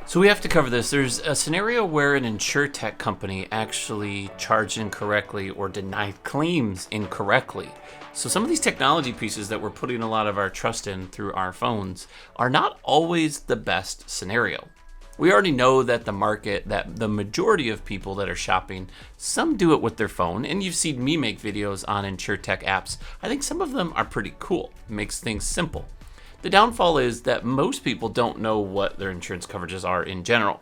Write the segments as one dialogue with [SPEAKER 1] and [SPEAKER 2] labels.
[SPEAKER 1] So we have to cover this. There's a scenario where an insurtech company actually charged incorrectly or denied claims incorrectly. So some of these technology pieces that we're putting a lot of our trust in through our phones are not always the best scenario. We already know that the majority of people that are shopping, some do it with their phone, and you've seen me make videos on insurtech apps. I think some of them are pretty cool. It makes things simple. The downfall is that most people don't know what their insurance coverages are in general.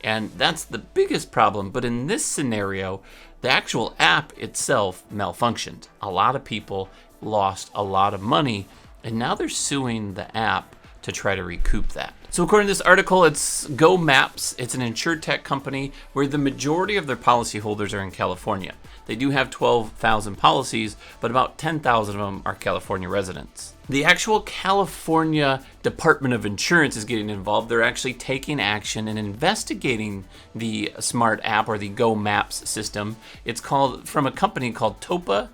[SPEAKER 1] And that's the biggest problem. But in this scenario, the actual app itself malfunctioned. A lot of people lost a lot of money, and now they're suing the app to try to recoup that. So according to this article, it's Go Maps. It's an insurtech company where the majority of their policyholders are in California. They do have 12,000 policies, but about 10,000 of them are California residents. The actual California Department of Insurance is getting involved. They're actually taking action and investigating the smart app or the Go Maps system. It's called from a company called Topa,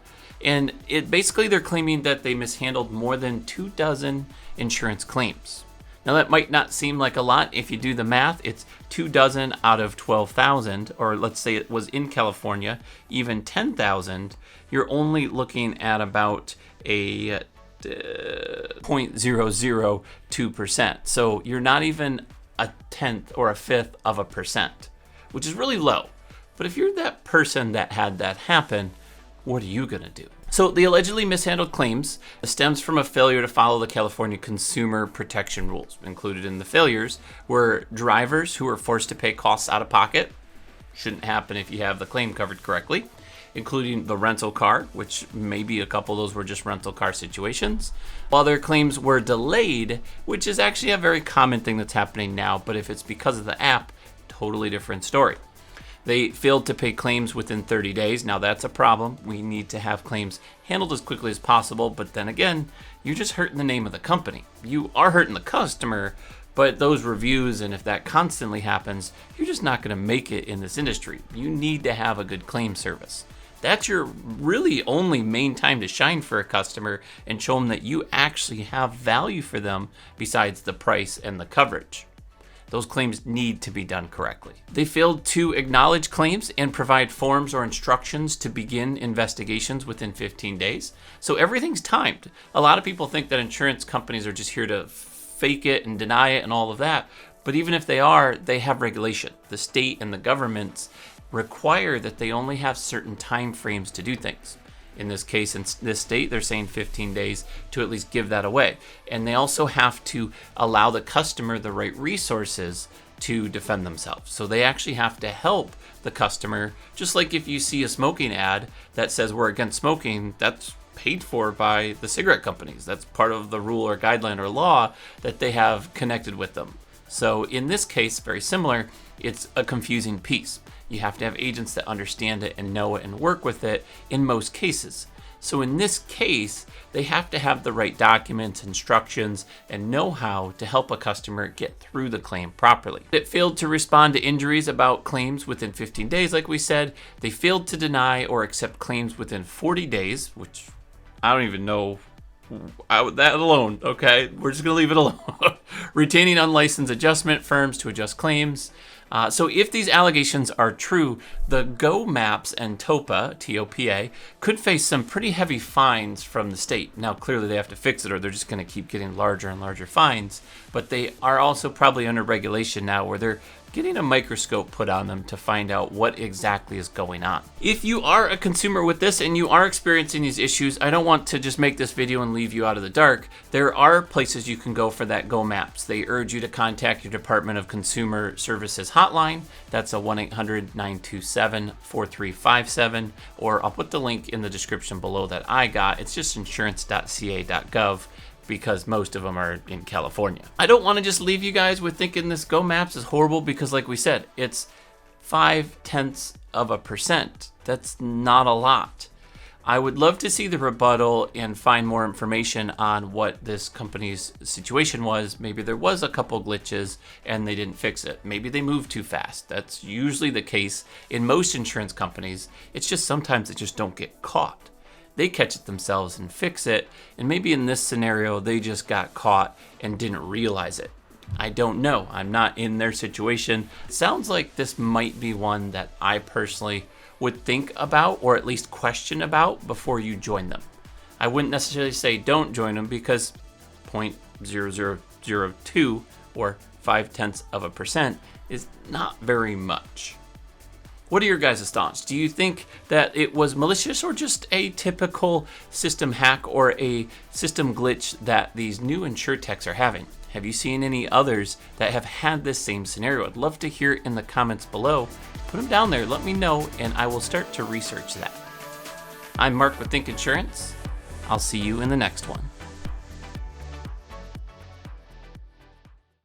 [SPEAKER 1] and they're claiming that they mishandled more than 24 insurance claims. Now that might not seem like a lot. If you do the math, it's 24 out of 12,000, or let's say it was in California, even 10,000, you're only looking at about a 0.002%. So you're not even a tenth or a fifth of a percent, which is really low. But if you're that person that had that happen, what are you gonna do? So the allegedly mishandled claims stems from a failure to follow the California consumer protection rules. Included in the failures were drivers who were forced to pay costs out of pocket. Shouldn't happen if you have the claim covered correctly. Including the rental car, which maybe a couple of those were just rental car situations. While their claims were delayed, which is actually a very common thing that's happening now, but if it's because of the app, totally different story. They failed to pay claims within 30 days. Now that's a problem. We need to have claims handled as quickly as possible, but then again, you're just hurting the name of the company. You are hurting the customer, but those reviews, and if that constantly happens, you're just not gonna make it in this industry. You need to have a good claim service. That's your really only main time to shine for a customer and show them that you actually have value for them besides the price and the coverage. Those claims need to be done correctly. They failed to acknowledge claims and provide forms or instructions to begin investigations within 15 days. So everything's timed. A lot of people think that insurance companies are just here to fake it and deny it and all of that. But even if they are, they have regulation. The state and the governments require that they only have certain time frames to do things. In this case, in this state, they're saying 15 days to at least give that away. And they also have to allow the customer the right resources to defend themselves. So they actually have to help the customer. Just like if you see a smoking ad that says we're against smoking, that's paid for by the cigarette companies. That's part of the rule or guideline or law that they have connected with them. So in this case, very similar, it's a confusing piece. You have to have agents that understand it and know it and work with it in most cases. So in this case, they have to have the right documents, instructions, and know-how to help a customer get through the claim properly. It failed to respond to injuries about claims within 15 days, like we said. They failed to deny or accept claims within 40 days, which I don't even know that alone, okay? We're just gonna leave it alone. Retaining unlicensed adjustment firms to adjust claims. So if these allegations are true, the Go Maps and Topa, T-O-P-A, could face some pretty heavy fines from the state. Now, clearly they have to fix it or they're just going to keep getting larger and larger fines. But they are also probably under regulation now where they're getting a microscope put on them to find out what exactly is going on. If you are a consumer with this and you are experiencing these issues, I don't want to just make this video and leave you out of the dark. There are places you can go for that Go Maps. They urge you to contact your Department of Consumer Services hotline. That's a 1-800-927-4357, or I'll put the link in the description below that I got. It's just insurance.ca.gov. Because most of them are in California. I don't want to just leave you guys with thinking this Go Maps is horrible because like we said, it's 0.5%. That's not a lot. I would love to see the rebuttal and find more information on what this company's situation was. Maybe there was a couple glitches and they didn't fix it. Maybe they moved too fast. That's usually the case in most insurance companies. It's just sometimes they just don't get caught. They catch it themselves and fix it. And maybe in this scenario, they just got caught and didn't realize it. I don't know. I'm not in their situation. Sounds like this might be one that I personally would think about, or at least question about, before you join them. I wouldn't necessarily say don't join them, because 0.0002 or 0.5% is not very much. What are your guys' thoughts? Do you think that it was malicious, or just a typical system hack or a system glitch that these new insurtechs are having? Have you seen any others that have had this same scenario? I'd love to hear it in the comments below. Put them down there, let me know, and I will start to research that. I'm Mark with Think Insurance. I'll see you in the next one.